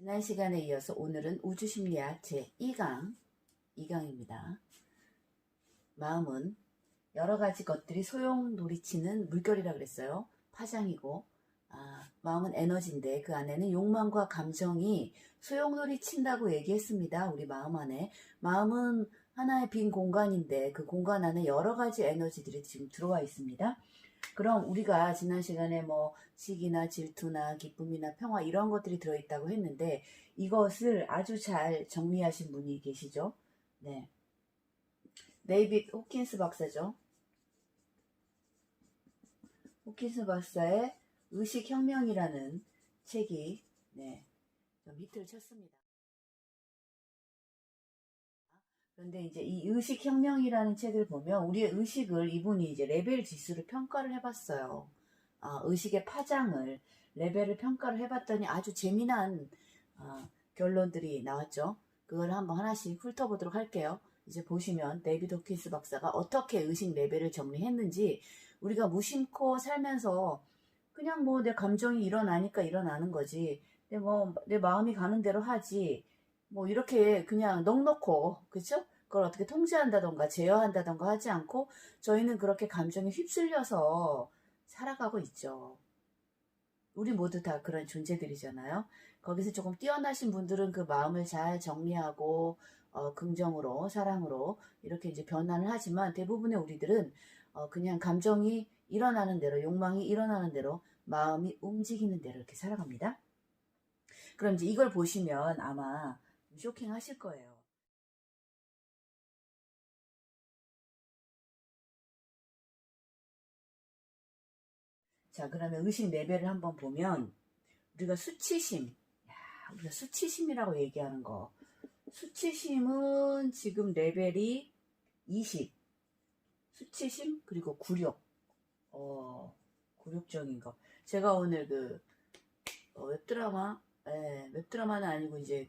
지난 시간에 이어서 오늘은 우주심리학 제2강입니다. 마음은 여러 가지 것들이 소용돌이치는 물결이라 그랬어요. 파장이고, 마음은 에너지인데 그 안에는 욕망과 감정이 소용돌이친다고 얘기했습니다. 우리 마음 안에. 마음은 하나의 빈 공간인데 그 공간 안에 여러 가지 에너지들이 지금 들어와 있습니다. 그럼 우리가 지난 시간에 뭐 시기나 질투나 기쁨이나 평화 이런 것들이 들어있다고 했는데 이것을 아주 잘 정리하신 분이 계시죠? 네, 데이빗 호킨스 박사죠. 호킨스 박사의 의식혁명이라는 책이 좀 히트를 쳤습니다. 그런데 이제 이 의식혁명이라는 책을 보면 우리의 의식을 이분이 이제 레벨 지수를 평가를 해봤어요. 의식의 파장을 레벨을 평가를 해봤더니 아주 재미난 결론들이 나왔죠. 그걸 한번 하나씩 훑어보도록 할게요. 이제 보시면 데이비드 호킨스 박사가 어떻게 의식 레벨을 정리했는지 우리가 무심코 살면서 그냥 뭐 내 감정이 일어나니까 일어나는 거지. 내 마음이 가는 대로 하지. 뭐 이렇게 그냥 넋놓고 그쵸? 그걸 어떻게 통제한다던가 제어한다던가 하지 않고 저희는 그렇게 감정에 휩쓸려서 살아가고 있죠. 우리 모두 다 그런 존재들이잖아요. 거기서 조금 뛰어나신 분들은 그 마음을 잘 정리하고 긍정으로 사랑으로 이렇게 이제 변환을 하지만 대부분의 우리들은 그냥 감정이 일어나는 대로 욕망이 일어나는 대로 마음이 움직이는 대로 이렇게 살아갑니다. 그럼 이제 이걸 보시면 아마 쇼킹하실 거예요. 자, 그러면 의식 레벨을 한번 보면 우리가 우리가 수치심이라고 얘기하는 거. 수치심은 지금 레벨이 20. 수치심 그리고 굴욕. 굴욕적인 거. 제가 오늘 웹드라마는 아니고 이제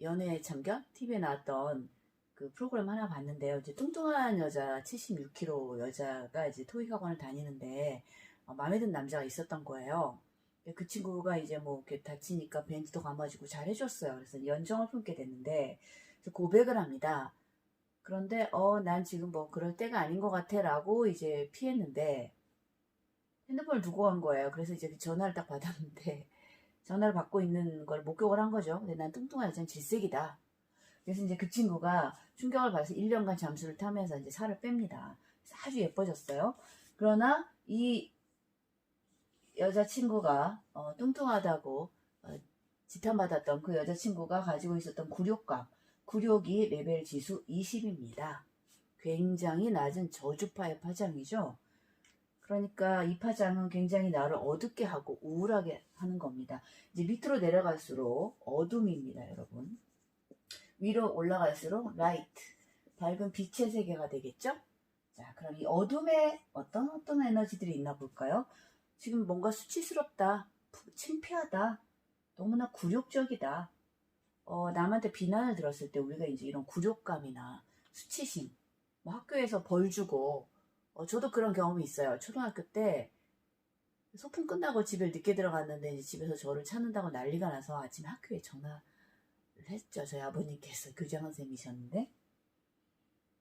연애의 참견? TV에 나왔던 그 프로그램 하나 봤는데요. 이제 뚱뚱한 여자, 76kg 여자가 이제 토익학원을 다니는데, 마음에 든 남자가 있었던 거예요. 그 친구가 이제 뭐 이렇게 다치니까 밴드도 감아주고 잘 해줬어요. 그래서 연정을 품게 됐는데, 고백을 합니다. 그런데, 난 지금 뭐 그럴 때가 아닌 것 같아 라고 이제 피했는데, 핸드폰을 두고 간 거예요. 그래서 이제 전화를 딱 받았는데, 전화를 받고 있는 걸 목격을 한 거죠. 근데 난 뚱뚱한 여자는 질색이다. 그래서 이제 그 친구가 충격을 받아서 1년간 잠수를 타면서 이제 살을 뺍니다. 그래서 아주 예뻐졌어요. 그러나 이 여자친구가 뚱뚱하다고 지탄받았던 그 여자친구가 가지고 있었던 굴욕이 레벨 지수 20입니다. 굉장히 낮은 저주파의 파장이죠. 그러니까 이 파장은 굉장히 나를 어둡게 하고 우울하게 하는 겁니다. 이제 밑으로 내려갈수록 어둠입니다, 여러분. 위로 올라갈수록 라이트, 밝은 빛의 세계가 되겠죠? 자, 그럼 이 어둠에 어떤 에너지들이 있나 볼까요? 지금 뭔가 수치스럽다, 창피하다, 너무나 굴욕적이다. 남한테 비난을 들었을 때 우리가 이제 이런 굴욕감이나 수치심, 뭐 학교에서 벌 주고, 저도 그런 경험이 있어요. 초등학교 때 소풍 끝나고 집에 늦게 들어갔는데 이제 집에서 저를 찾는다고 난리가 나서 아침에 학교에 전화를 했죠. 저희 아버님께서 교장 선생님이셨는데.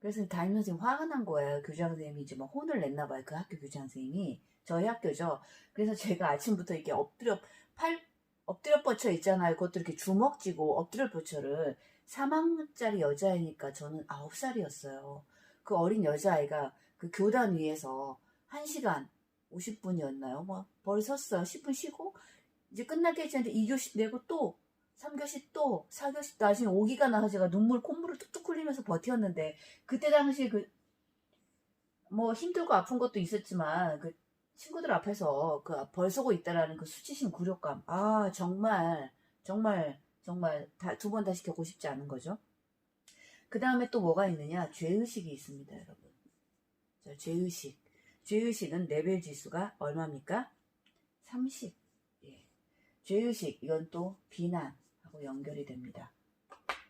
그래서 담임 선생님 화가 난 거예요. 교장 선생님이 이제 막 혼을 냈나 봐요. 그 학교 교장 선생님이. 저희 학교죠. 그래서 제가 아침부터 이렇게 엎드려 뻗쳐 있잖아요. 그것도 이렇게 주먹 쥐고 엎드려 뻗쳐를 3학년짜리 여자애니까 저는 9살이었어요. 그 어린 여자아이가 그 교단 위에서 1시간 50분이었나요? 뭐 벌 섰어요. 10분 쉬고 이제 끝나기 전에 2교시 내고 또 3교시 또 4교시 나중에 5기가 나서 제가 콧물을 뚝뚝 흘리면서 버텼는데 그때 당시 뭐 힘들고 아픈 것도 있었지만 그 친구들 앞에서 벌 서고 있다라는 그 수치심 굴욕감 정말 두 번 다시 겪고 싶지 않은 거죠. 그 다음에 또 뭐가 있느냐? 죄의식이 있습니다, 여러분. 자, 죄의식은 레벨 지수가 얼마입니까? 30. 예. 죄의식 이건 또 비난하고 연결이 됩니다.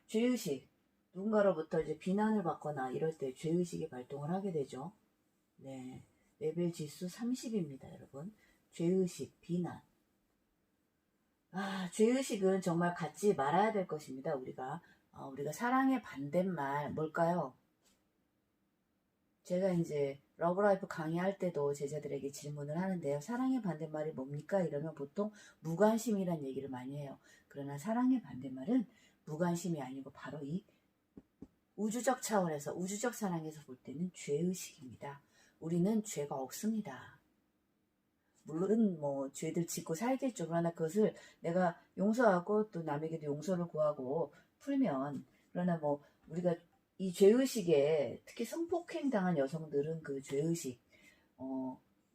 죄의식 누군가로부터 이제 비난을 받거나 이럴 때 죄의식이 발동을 하게 되죠. 네, 레벨 지수 30입니다, 여러분. 죄의식, 비난. 죄의식은 정말 갖지 말아야 될 것입니다. 우리가 사랑의 반대말 뭘까요? 제가 이제 러브라이프 강의할 때도 제자들에게 질문을 하는데요. 사랑의 반대말이 뭡니까? 이러면 보통 무관심이란 얘기를 많이 해요. 그러나 사랑의 반대말은 무관심이 아니고 바로 이 우주적 차원에서, 우주적 사랑에서 볼 때는 죄의식입니다. 우리는 죄가 없습니다. 물론 뭐 죄들 짓고 살겠죠. 그러나 그것을 내가 용서하고 또 남에게도 용서를 구하고 풀면, 그러나 뭐 우리가 이 죄의식에, 특히 성폭행 당한 여성들은 그 죄의식,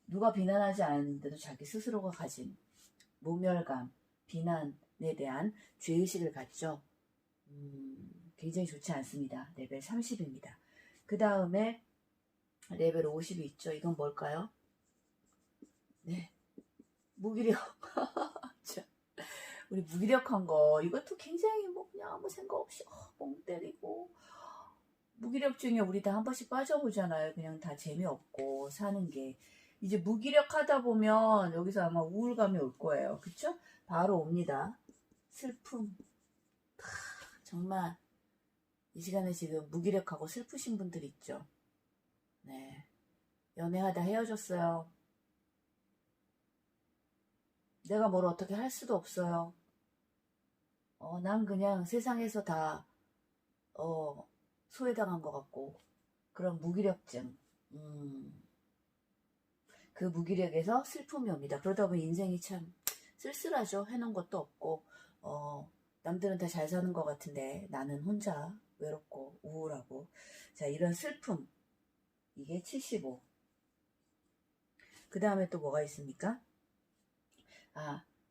누가 비난하지 않았는데도 자기 스스로가 가진 모멸감, 비난에 대한 죄의식을 갖죠. 굉장히 좋지 않습니다. 레벨 30입니다. 그 다음에 레벨 50이 있죠. 이건 뭘까요? 네, 무기력. 우리 무기력한 거, 이것도 굉장히 뭐 그냥 아무 생각 없이 멍 때리고, 무기력증에 우리 다 한 번씩 빠져보잖아요. 그냥 다 재미없고 사는 게. 이제 무기력하다 보면 여기서 아마 우울감이 올 거예요. 그쵸? 바로 옵니다. 슬픔. 정말 이 시간에 지금 무기력하고 슬프신 분들 있죠. 네, 연애하다 헤어졌어요. 내가 뭘 어떻게 할 수도 없어요. 난 그냥 세상에서 다 소외당한 것 같고, 그런 무기력증. 그 무기력에서 슬픔이 옵니다. 그러다 보면 인생이 참 쓸쓸하죠. 해놓은 것도 없고, 남들은 다 잘 사는 것 같은데 나는 혼자 외롭고 우울하고. 자, 이런 슬픔. 이게 75. 그 다음에 또 뭐가 있습니까?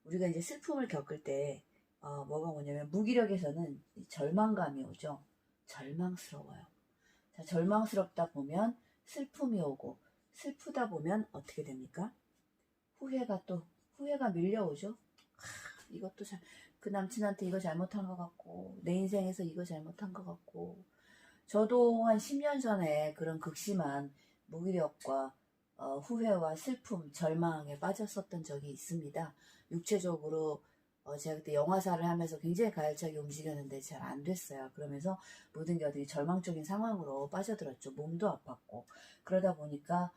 우리가 이제 슬픔을 겪을 때 뭐가 뭐냐면, 무기력에서는 절망감이 오죠. 절망스러워요. 자, 절망스럽다 보면 슬픔이 오고, 슬프다 보면 어떻게 됩니까? 후회가 밀려오죠. 이것도 그 남친한테 이거 잘못한 것 같고, 내 인생에서 이거 잘못한 것 같고. 저도 한 10년 전에 그런 극심한 무기력과 후회와 슬픔, 절망에 빠졌었던 적이 있습니다. 육체적으로 제가 그때 영화사를 하면서 굉장히 가열차게 움직였는데 잘 안 됐어요. 그러면서 모든 게 어떻게 절망적인 상황으로 빠져들었죠. 몸도 아팠고. 그러다 보니까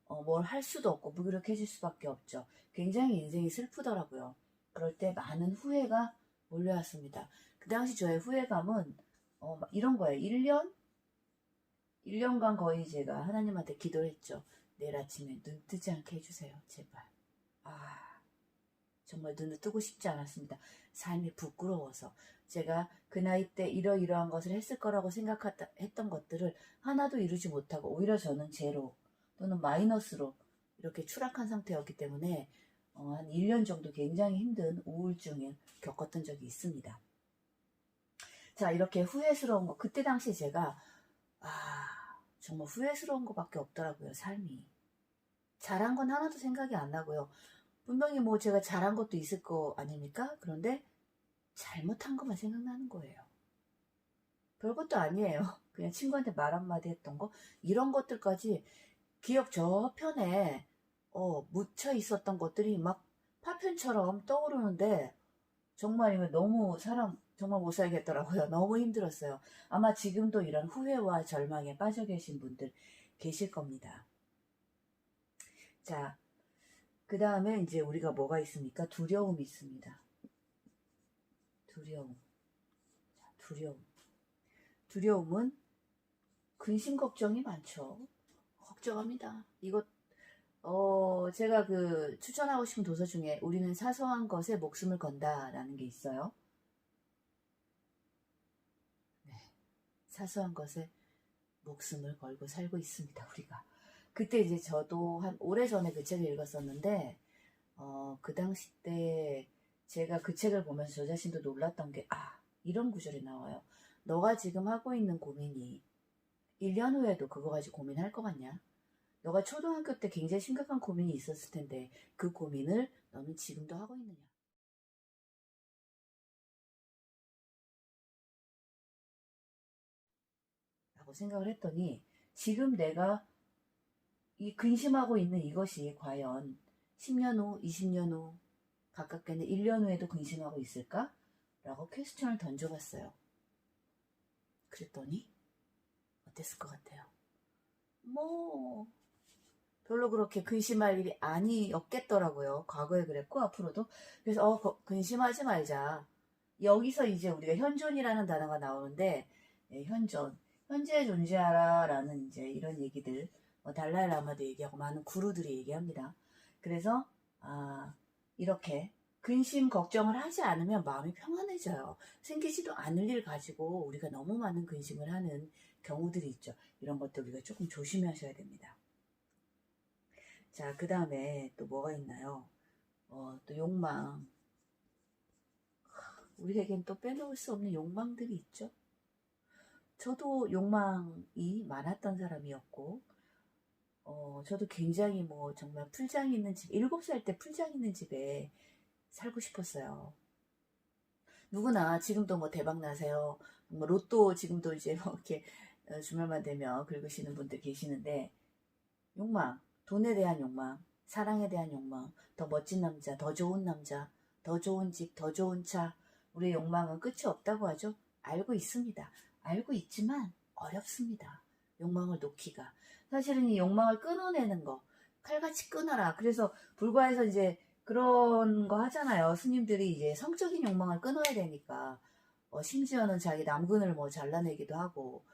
뭘 할 수도 없고 무기력해질 수밖에 없죠. 굉장히 인생이 슬프더라고요. 그럴 때 많은 후회가 몰려왔습니다. 그 당시 저의 후회감은 이런 거예요. 1년간 거의 제가 하나님한테 기도를 했죠. 내일 아침에 눈 뜨지 않게 해주세요. 제발. 정말 눈을 뜨고 싶지 않았습니다. 삶이 부끄러워서. 제가 그 나이 때 이러이러한 것을 했을 거라고 생각했던 것들을 하나도 이루지 못하고, 오히려 저는 제로 또는 마이너스로 이렇게 추락한 상태였기 때문에 한 1년 정도 굉장히 힘든 우울증을 겪었던 적이 있습니다. 자, 이렇게 후회스러운 거. 그때 당시 제가 정말 후회스러운 것밖에 없더라고요. 삶이. 잘한 건 하나도 생각이 안 나고요. 분명히 뭐 제가 잘한 것도 있을 거 아닙니까? 그런데 잘못한 것만 생각나는 거예요. 별것도 아니에요. 그냥 친구한테 말 한마디 했던 거, 이런 것들까지 기억 저편에 묻혀 있었던 것들이 막 파편처럼 떠오르는데, 정말 이거 너무 정말 못 살겠더라고요. 너무 힘들었어요. 아마 지금도 이런 후회와 절망에 빠져 계신 분들 계실 겁니다. 자, 그 다음에 이제 우리가 뭐가 있습니까? 두려움이 있습니다. 두려움은 근심 걱정이 많죠. 걱정합니다. 이것 제가 추천하고 싶은 도서 중에 우리는 사소한 것에 목숨을 건다라는 게 있어요. 네, 사소한 것에 목숨을 걸고 살고 있습니다, 우리가. 그때 이제 저도 한 오래전에 그 책을 읽었었는데, 그 당시 때 제가 그 책을 보면서 저 자신도 놀랐던 게, 이런 구절이 나와요. 너가 지금 하고 있는 고민이 1년 후에도 그거 가지고 고민할 것 같냐? 너가 초등학교 때 굉장히 심각한 고민이 있었을 텐데 그 고민을 너는 지금도 하고 있느냐? 라고 생각을 했더니, 지금 내가 이 근심하고 있는 이것이 과연 10년 후, 20년 후, 가깝게는 1년 후에도 근심하고 있을까? 라고 퀘스천을 던져봤어요. 그랬더니 어땠을 것 같아요? 뭐 별로 그렇게 근심할 일이 아니었겠더라고요. 과거에 그랬고 앞으로도. 그래서 근심하지 말자. 여기서 이제 우리가 현존이라는 단어가 나오는데 현존, 현재에 존재하라 라는 이제 이런 얘기들 달라이 라마도 얘기하고 많은 구루들이 얘기합니다. 그래서 이렇게 근심 걱정을 하지 않으면 마음이 평안해져요. 생기지도 않을 일 가지고 우리가 너무 많은 근심을 하는 경우들이 있죠. 이런 것들 우리가 조금 조심하셔야 됩니다. 자, 그 다음에 또 뭐가 있나요? 또 욕망. 우리에겐 또 빼놓을 수 없는 욕망들이 있죠. 저도 욕망이 많았던 사람이었고, 저도 굉장히 뭐 정말 풀장 있는 집, 7살 때 풀장 있는 집에 살고 싶었어요. 누구나 지금도 뭐 대박 나세요. 뭐 로또 지금도 이제 뭐 이렇게 주말만 되면 긁으시는 분들 계시는데, 욕망, 돈에 대한 욕망, 사랑에 대한 욕망, 더 멋진 남자, 더 좋은 남자, 더 좋은 집, 더 좋은 차. 우리의 욕망은 끝이 없다고 하죠. 알고 있습니다. 알고 있지만 어렵습니다. 욕망을 놓기가. 사실은 이 욕망을 끊어내는 거, 칼같이 끊어라. 그래서 불과해서 이제 그런 거 하잖아요. 스님들이 이제 성적인 욕망을 끊어야 되니까. 심지어는 자기 남근을 뭐 잘라내기도 하고,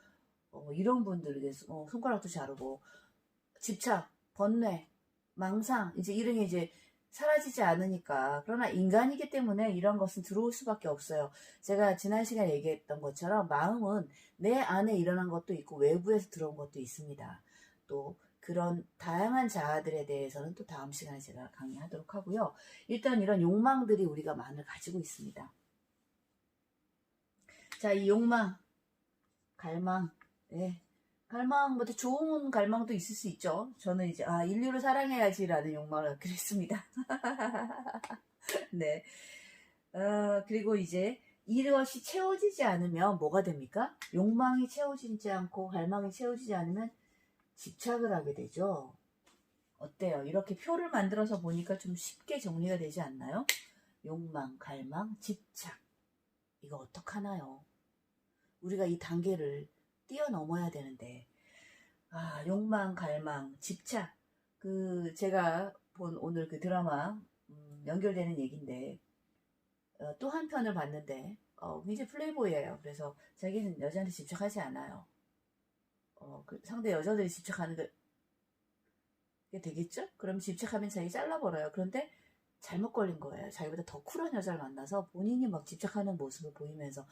이런 분들에게 손가락도 자르고, 집착, 번뇌, 망상, 이제 이런 게 이제 사라지지 않으니까. 그러나 인간이기 때문에 이런 것은 들어올 수밖에 없어요. 제가 지난 시간에 얘기했던 것처럼 마음은 내 안에 일어난 것도 있고 외부에서 들어온 것도 있습니다. 또 그런 다양한 자아들에 대해서는 또 다음 시간에 제가 강의하도록 하고요. 일단 이런 욕망들이 우리가 많이 가지고 있습니다. 자, 이 욕망, 갈망, 네. 갈망보다 좋은 갈망도 있을 수 있죠. 저는 이제 인류를 사랑해야지라는 욕망을 갖게 됐습니다. 네. 그리고 이제 이것이 채워지지 않으면 뭐가 됩니까? 욕망이 채워지지 않고 갈망이 채워지지 않으면 집착을 하게 되죠. 어때요? 이렇게 표를 만들어서 보니까 좀 쉽게 정리가 되지 않나요? 욕망, 갈망, 집착. 이거 어떡하나요? 우리가 이 단계를 뛰어넘어야 되는데 욕망, 갈망, 집착. 제가 본 오늘 그 드라마 연결되는 얘기인데 또 한 편을 봤는데 굉장히 플레이보이예요. 그래서 자기는 여자한테 집착하지 않아요. 상대 여자들이 집착하는 게 되겠죠? 그럼 집착하면 자기 잘라버려요. 그런데 잘못 걸린 거예요. 자기보다 더 쿨한 여자를 만나서 본인이 막 집착하는 모습을 보이면서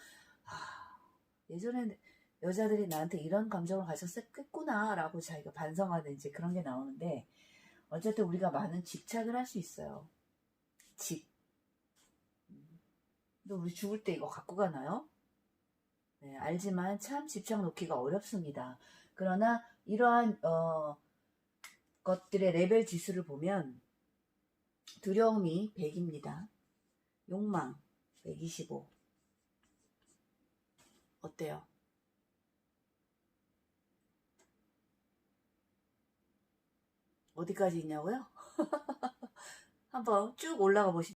예전에 여자들이 나한테 이런 감정을 가졌었겠구나 라고 자기가 반성하는 이제 그런 게 나오는데 어쨌든 우리가 많은 집착을 할 수 있어요. 근데 우리 죽을 때 이거 갖고 가나요? 네, 알지만 참 집착 놓기가 어렵습니다. 그러나 이러한 것들의 레벨 지수를 보면 두려움이 100입니다. 욕망 125. 어때요? 어디까지 있냐고요? 한번 쭉 올라가 보시면